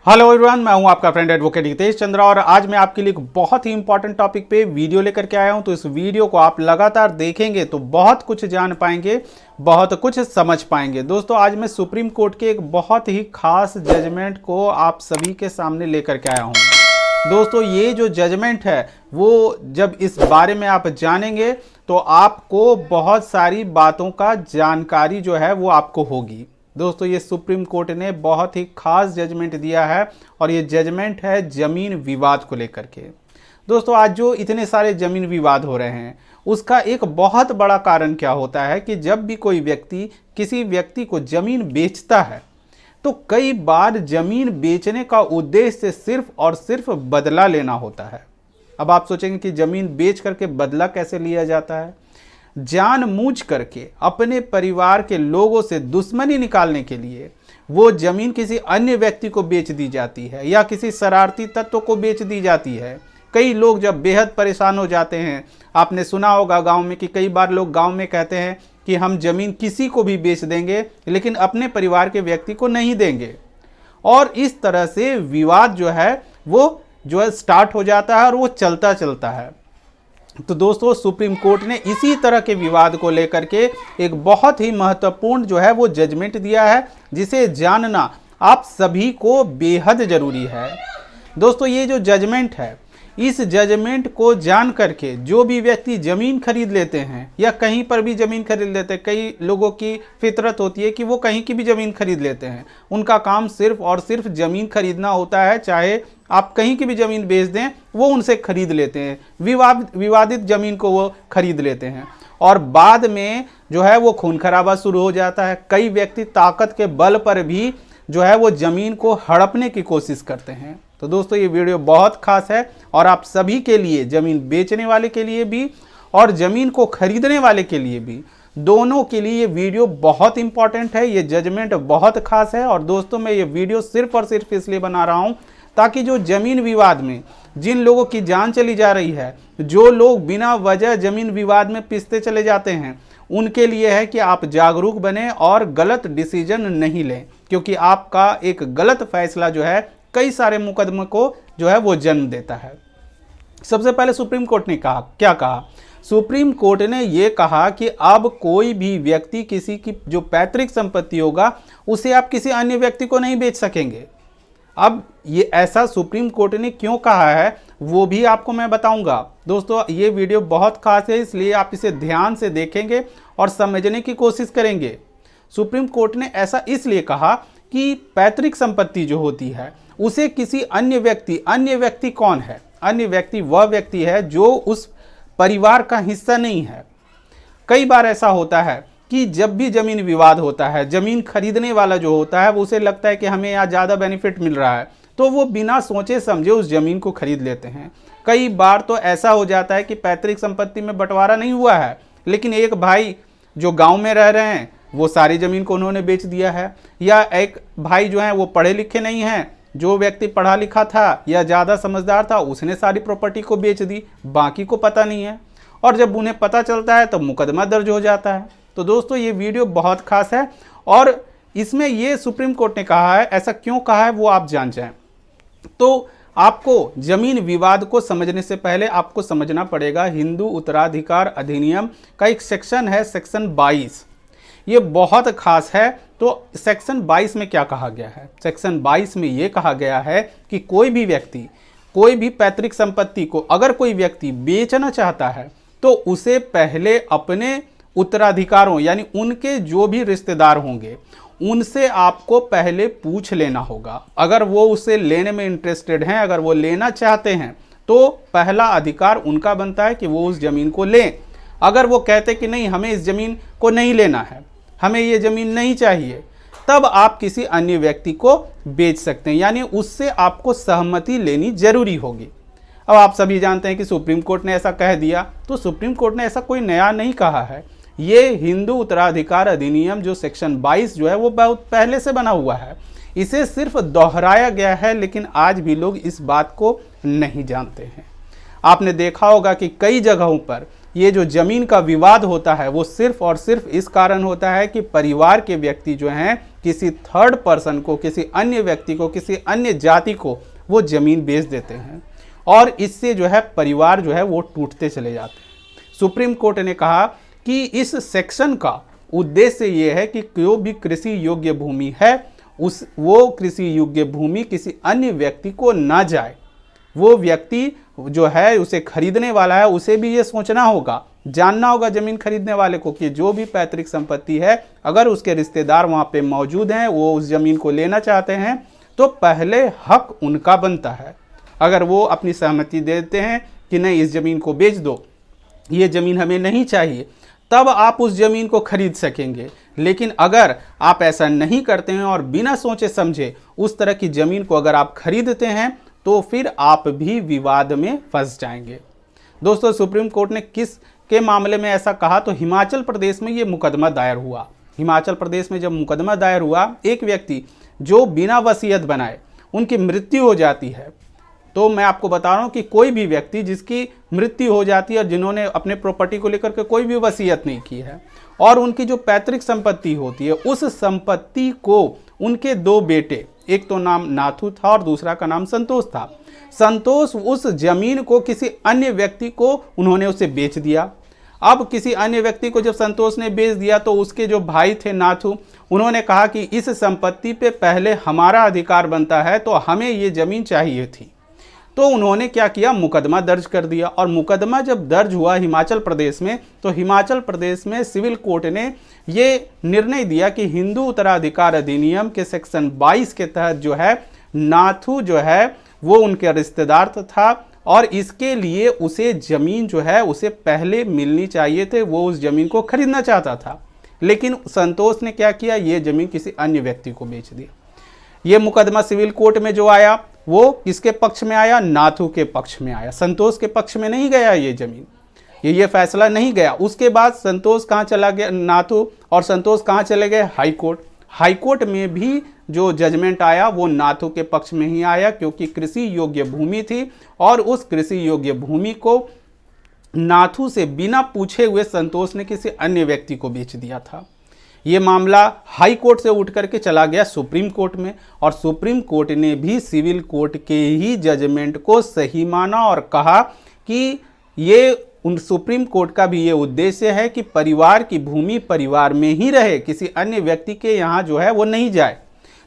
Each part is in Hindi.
हेलो एवरीवन, मैं हूं आपका फ्रेंड एडवोकेट हितेश चंद्रा और आज मैं आपके लिए एक बहुत ही इंपॉर्टेंट टॉपिक पे वीडियो लेकर के आया हूं। तो इस वीडियो को आप लगातार देखेंगे तो बहुत कुछ जान पाएंगे, बहुत कुछ समझ पाएंगे। दोस्तों, आज मैं सुप्रीम कोर्ट के एक बहुत ही खास जजमेंट को आप सभी के सामने लेकर के आया हूं। दोस्तों, ये जो जजमेंट है वो जब इस बारे में आप जानेंगे तो आपको बहुत सारी बातों का जानकारी जो है वो आपको होगी। दोस्तों, ये सुप्रीम कोर्ट ने बहुत ही खास जजमेंट दिया है और ये जजमेंट है जमीन विवाद को लेकर के। दोस्तों, आज जो इतने सारे जमीन विवाद हो रहे हैं उसका एक बहुत बड़ा कारण क्या होता है कि जब भी कोई व्यक्ति किसी व्यक्ति को जमीन बेचता है तो कई बार जमीन बेचने का उद्देश्य सिर्फ और सिर्फ बदला लेना होता है। अब आप सोचेंगे कि जमीन बेच करके बदला कैसे लिया जाता है। जानबूझ करके अपने परिवार के लोगों से दुश्मनी निकालने के लिए वो जमीन किसी अन्य व्यक्ति को बेच दी जाती है या किसी शरारती तत्व को बेच दी जाती है। कई लोग जब बेहद परेशान हो जाते हैं, आपने सुना होगा गांव में कि कई बार लोग गांव में कहते हैं कि हम जमीन किसी को भी बेच देंगे लेकिन अपने परिवार के व्यक्ति को नहीं देंगे, और इस तरह से विवाद जो है वो स्टार्ट हो जाता है और वो चलता चलता है। तो दोस्तों, सुप्रीम कोर्ट ने इसी तरह के विवाद को लेकर के एक बहुत ही महत्वपूर्ण जो है वो जजमेंट दिया है, जिसे जानना आप सभी को बेहद जरूरी है। दोस्तों, ये जो जजमेंट है, इस जजमेंट को जान करके जो भी व्यक्ति ज़मीन खरीद लेते हैं या कहीं पर भी ज़मीन खरीद लेते हैं, कई लोगों की फितरत होती है कि वो कहीं की भी ज़मीन खरीद लेते हैं। उनका काम सिर्फ और सिर्फ ज़मीन खरीदना होता है, चाहे आप कहीं की भी ज़मीन बेच दें वो उनसे खरीद लेते हैं। विवादित ज़मीन को वो खरीद लेते हैं और बाद में जो है वो खून खराबा शुरू हो जाता है। कई व्यक्ति ताकत के बल पर भी जो है वो ज़मीन को हड़पने की कोशिश करते हैं। तो दोस्तों, ये वीडियो बहुत खास है और आप सभी के लिए, ज़मीन बेचने वाले के लिए भी और ज़मीन को खरीदने वाले के लिए भी, दोनों के लिए ये वीडियो बहुत इंपॉर्टेंट है। ये जजमेंट बहुत खास है और दोस्तों, मैं ये वीडियो सिर्फ और सिर्फ इसलिए बना रहा हूँ ताकि जो ज़मीन विवाद में जिन लोगों की जान चली जा रही है, जो लोग बिना वजह ज़मीन विवाद में पिसते चले जाते हैं, उनके लिए है कि आप जागरूक बने और गलत डिसीजन नहीं लें, क्योंकि आपका एक गलत फैसला जो है कई सारे मुकदमे को जो है वो जन्म देता है। सबसे पहले सुप्रीम कोर्ट ने क्या कहा? सुप्रीम कोर्ट ने ये कहा कि अब कोई भी व्यक्ति किसी की जो पैतृक संपत्ति होगा उसे आप किसी अन्य व्यक्ति को नहीं बेच सकेंगे। अब ये ऐसा सुप्रीम कोर्ट ने क्यों कहा है वो भी आपको मैं बताऊंगा। दोस्तों, ये वीडियो बहुत खास है, इसलिए आप इसे ध्यान से देखेंगे और समझने की कोशिश करेंगे। सुप्रीम कोर्ट ने ऐसा इसलिए कहा कि पैतृक संपत्ति जो होती है उसे किसी अन्य व्यक्ति कौन है? अन्य व्यक्ति वह व्यक्ति है जो उस परिवार का हिस्सा नहीं है। कई बार ऐसा होता है कि जब भी ज़मीन विवाद होता है, ज़मीन खरीदने वाला जो होता है वो उसे लगता है कि हमें यहाँ ज़्यादा बेनिफिट मिल रहा है, तो वो बिना सोचे समझे उस ज़मीन को खरीद लेते हैं। कई बार तो ऐसा हो जाता है कि पैतृक संपत्ति में बंटवारा नहीं हुआ है, लेकिन एक भाई जो गांव में रह रहे हैं वो सारी ज़मीन को उन्होंने बेच दिया है, या एक भाई जो है वो पढ़े लिखे नहीं हैं, जो व्यक्ति पढ़ा लिखा था या ज़्यादा समझदार था उसने सारी प्रॉपर्टी को बेच दी, बाकी को पता नहीं है, और जब उन्हें पता चलता है तो मुकदमा दर्ज हो जाता है। तो दोस्तों, ये वीडियो बहुत खास है और इसमें ये सुप्रीम कोर्ट ने कहा है, ऐसा क्यों कहा है वो आप जान जाएं। तो आपको ज़मीन विवाद को समझने से पहले आपको समझना पड़ेगा हिंदू उत्तराधिकार अधिनियम का एक सेक्शन है, सेक्शन 22। ये बहुत खास है। तो सेक्शन 22 में क्या कहा गया है? सेक्शन 22 में ये कहा गया है कि कोई भी व्यक्ति कोई भी पैतृक संपत्ति को अगर कोई व्यक्ति बेचना चाहता है तो उसे पहले अपने उत्तराधिकारों यानी उनके जो भी रिश्तेदार होंगे उनसे आपको पहले पूछ लेना होगा। अगर वो उसे लेने में इंटरेस्टेड हैं, अगर वो लेना चाहते हैं, तो पहला अधिकार उनका बनता है कि वो उस ज़मीन को लें। अगर वो कहते कि नहीं, हमें इस ज़मीन को नहीं लेना है, हमें ये ज़मीन नहीं चाहिए, तब आप किसी अन्य व्यक्ति को बेच सकते हैं, यानी उससे आपको सहमति लेनी जरूरी होगी। अब आप सभी जानते हैं कि सुप्रीम कोर्ट ने ऐसा कह दिया, तो सुप्रीम कोर्ट ने ऐसा कोई नया नहीं कहा है। ये हिंदू उत्तराधिकार अधिनियम जो सेक्शन 22 जो है वो बहुत पहले से बना हुआ है, इसे सिर्फ दोहराया गया है, लेकिन आज भी लोग इस बात को नहीं जानते हैं। आपने देखा होगा कि कई जगहों पर ये जो जमीन का विवाद होता है वो सिर्फ और सिर्फ इस कारण होता है कि परिवार के व्यक्ति जो हैं किसी थर्ड पर्सन को, किसी अन्य व्यक्ति को, किसी अन्य जाति को वो जमीन बेच देते हैं और इससे जो है परिवार जो है वो टूटते चले जाते हैं। सुप्रीम कोर्ट ने कहा कि इस सेक्शन का उद्देश्य ये है कि जो भी कृषि योग्य भूमि है वो कृषि योग्य भूमि किसी अन्य व्यक्ति को ना जाए। वो व्यक्ति जो है उसे खरीदने वाला है उसे भी ये सोचना होगा, जानना होगा जमीन खरीदने वाले को कि जो भी पैतृक संपत्ति है अगर उसके रिश्तेदार वहाँ पे मौजूद हैं, वो उस जमीन को लेना चाहते हैं तो पहले हक उनका बनता है। अगर वो अपनी सहमति देते हैं कि नहीं इस ज़मीन को बेच दो, ये ज़मीन हमें नहीं चाहिए, तब आप उस ज़मीन को खरीद सकेंगे। लेकिन अगर आप ऐसा नहीं करते हैं और बिना सोचे समझे उस तरह की ज़मीन को अगर आप खरीदते हैं तो फिर आप भी विवाद में फंस जाएंगे। दोस्तों, सुप्रीम कोर्ट ने किस के मामले में ऐसा कहा तो हिमाचल प्रदेश में ये मुकदमा दायर हुआ। हिमाचल प्रदेश में जब मुकदमा दायर हुआ, एक व्यक्ति जो बिना वसीयत बनाए उनकी मृत्यु हो जाती है, तो मैं आपको बता रहा हूँ कि कोई भी व्यक्ति जिसकी मृत्यु हो जाती है और जिन्होंने अपने प्रॉपर्टी को लेकर के कोई भी वसीयत नहीं की है और उनकी जो पैतृक संपत्ति होती है उस संपत्ति को उनके दो बेटे, एक तो नाम नाथू था और दूसरा का नाम संतोष था, संतोष उस जमीन को किसी अन्य व्यक्ति को उन्होंने उसे बेच दिया। अब किसी अन्य व्यक्ति को जब संतोष ने बेच दिया तो उसके जो भाई थे नाथू, उन्होंने कहा कि इस संपत्ति पे पहले हमारा अधिकार बनता है तो हमें ये ज़मीन चाहिए थी। तो उन्होंने क्या किया, मुकदमा दर्ज कर दिया। और मुकदमा जब दर्ज हुआ हिमाचल प्रदेश में तो हिमाचल प्रदेश में सिविल कोर्ट ने ये निर्णय दिया कि हिंदू उत्तराधिकार अधिनियम के सेक्शन 22 के तहत जो है नाथू जो है वो उनके रिश्तेदार था और इसके लिए उसे ज़मीन जो है उसे पहले मिलनी चाहिए थे। वो उस ज़मीन को खरीदना चाहता था, लेकिन संतोष ने क्या किया, ये ज़मीन किसी अन्य व्यक्ति को बेच दी। ये मुकदमा सिविल कोर्ट में जो आया वो किसके पक्ष में आया, नाथू के पक्ष में आया, संतोष के पक्ष में नहीं गया ये ज़मीन, ये फैसला नहीं गया। उसके बाद संतोष कहाँ चला गया, नाथू और संतोष कहाँ चले गए, हाई कोर्ट। हाई कोर्ट में भी जो जजमेंट आया वो नाथू के पक्ष में ही आया क्योंकि कृषि योग्य भूमि थी और उस कृषि योग्य भूमि को नाथू से बिना पूछे हुए संतोष ने किसी अन्य व्यक्ति को बेच दिया था। ये मामला हाई कोर्ट से उठ करके चला गया सुप्रीम कोर्ट में और सुप्रीम कोर्ट ने भी सिविल कोर्ट के ही जजमेंट को सही माना और कहा कि ये सुप्रीम कोर्ट का भी ये उद्देश्य है कि परिवार की भूमि परिवार में ही रहे, किसी अन्य व्यक्ति के यहाँ जो है वो नहीं जाए।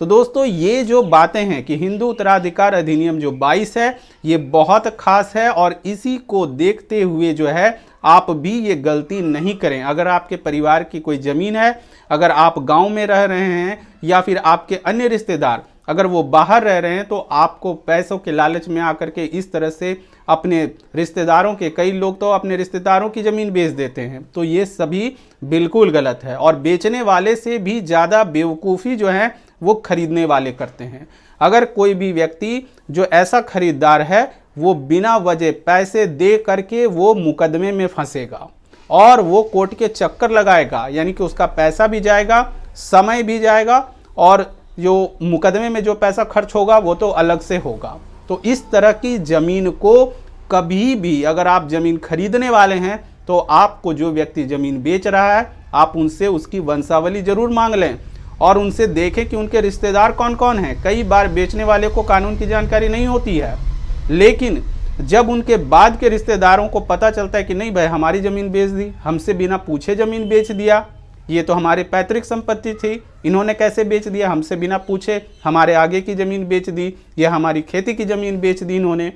तो दोस्तों, ये जो बातें हैं कि हिंदू उत्तराधिकार अधिनियम जो 22 है ये बहुत खास है और इसी को देखते हुए जो है आप भी ये गलती नहीं करें। अगर आपके परिवार की कोई ज़मीन है, अगर आप गांव में रह रहे हैं या फिर आपके अन्य रिश्तेदार अगर वो बाहर रह रहे हैं तो आपको पैसों के लालच में आकर के इस तरह से अपने रिश्तेदारों के, कई लोग तो अपने रिश्तेदारों की ज़मीन बेच देते हैं, तो ये सभी बिल्कुल गलत है। और बेचने वाले से भी ज़्यादा बेवकूफ़ी जो है वो खरीदने वाले करते हैं। अगर कोई भी व्यक्ति जो ऐसा खरीदार है वो बिना वजह पैसे दे करके वो मुकदमे में फंसेगा और वो कोर्ट के चक्कर लगाएगा, यानी कि उसका पैसा भी जाएगा, समय भी जाएगा और जो मुकदमे में जो पैसा खर्च होगा वो तो अलग से होगा। तो इस तरह की ज़मीन को कभी भी अगर आप ज़मीन खरीदने वाले हैं तो आपको जो व्यक्ति ज़मीन बेच रहा है आप उनसे उसकी वंशावली ज़रूर मांग लें और उनसे देखें कि उनके रिश्तेदार कौन कौन हैं। कई बार बेचने वाले को कानून की जानकारी नहीं होती है, लेकिन जब उनके बाद के रिश्तेदारों को पता चलता है कि नहीं भाई हमारी ज़मीन बेच दी, हमसे बिना पूछे ज़मीन बेच दिया, ये तो हमारी पैतृक संपत्ति थी, इन्होंने कैसे बेच दिया, हमसे बिना पूछे हमारे आगे की ज़मीन बेच दी, या हमारी खेती की ज़मीन बेच दी इन्होंने,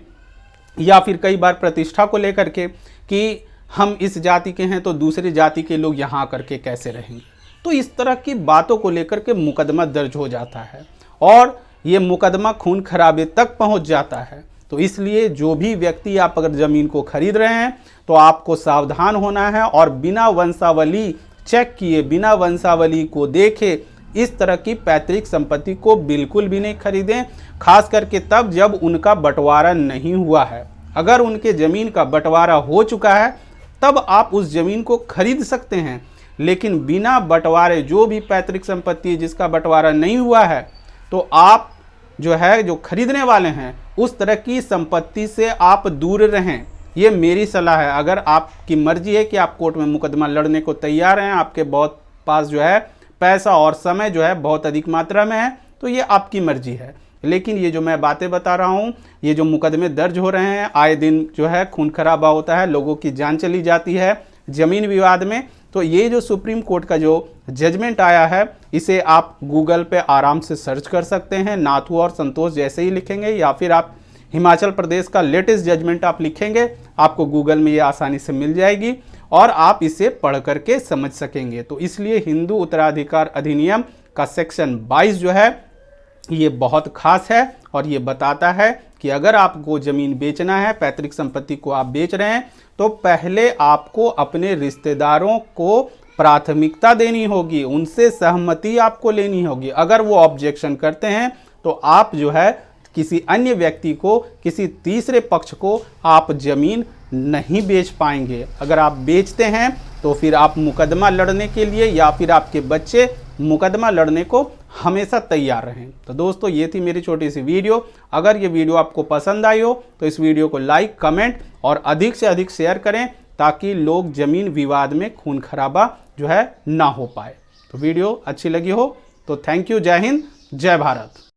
या फिर कई बार प्रतिष्ठा को लेकर के कि हम इस जाति के हैं तो दूसरी जाति के लोग यहाँ आकर के कैसे रहेंगे। तो इस तरह की बातों को लेकर के मुकदमा दर्ज हो जाता है और ये मुकदमा खून खराबे तक पहुँच जाता है। तो इसलिए जो भी व्यक्ति आप अगर ज़मीन को खरीद रहे हैं तो आपको सावधान होना है और बिना वंशावली चेक किए, बिना वंशावली को देखे इस तरह की पैतृक संपत्ति को बिल्कुल भी नहीं खरीदें, खास करके तब जब उनका बंटवारा नहीं हुआ है। अगर उनके ज़मीन का बंटवारा हो चुका है तब आप उस ज़मीन को खरीद सकते हैं, लेकिन बिना बंटवारे जो भी पैतृक संपत्ति जिसका बंटवारा नहीं हुआ है तो आप जो खरीदने वाले हैं उस तरह की संपत्ति से आप दूर रहें। ये मेरी सलाह है। अगर आपकी मर्जी है कि आप कोर्ट में मुकदमा लड़ने को तैयार हैं, आपके बहुत पास जो है पैसा और समय जो है बहुत अधिक मात्रा में है, तो ये आपकी मर्जी है। लेकिन ये जो मैं बातें बता रहा हूँ, ये जो मुकदमे दर्ज हो रहे हैं, आए दिन जो है खून खराबा होता है, लोगों की जान चली जाती है ज़मीन विवाद में, तो ये जो सुप्रीम कोर्ट का जो जजमेंट आया है, इसे आप गूगल पे आराम से सर्च कर सकते हैं। नाथू और संतोष जैसे ही लिखेंगे, या फिर आप हिमाचल प्रदेश का लेटेस्ट जजमेंट आप लिखेंगे, आपको गूगल में ये आसानी से मिल जाएगी और आप इसे पढ़ करके समझ सकेंगे। तो इसलिए हिंदू उत्तराधिकार अधिनियम का सेक्शन 22 जो है ये बहुत खास है और ये बताता है कि अगर आपको ज़मीन बेचना है, पैतृक संपत्ति को आप बेच रहे हैं, तो पहले आपको अपने रिश्तेदारों को प्राथमिकता देनी होगी, उनसे सहमति आपको लेनी होगी। अगर वो ऑब्जेक्शन करते हैं तो आप जो है किसी अन्य व्यक्ति को, किसी तीसरे पक्ष को आप ज़मीन नहीं बेच पाएंगे। अगर आप बेचते हैं तो फिर आप मुकदमा लड़ने के लिए या फिर आपके बच्चे मुकदमा लड़ने को हमेशा तैयार रहें। तो दोस्तों, ये थी मेरी छोटी सी वीडियो। अगर ये वीडियो आपको पसंद आई हो तो इस वीडियो को लाइक, कमेंट और अधिक से अधिक शेयर करें, ताकि लोग ज़मीन विवाद में खून खराबा जो है ना हो पाए। तो वीडियो अच्छी लगी हो तो थैंक यू। जय हिंद, जय भारत।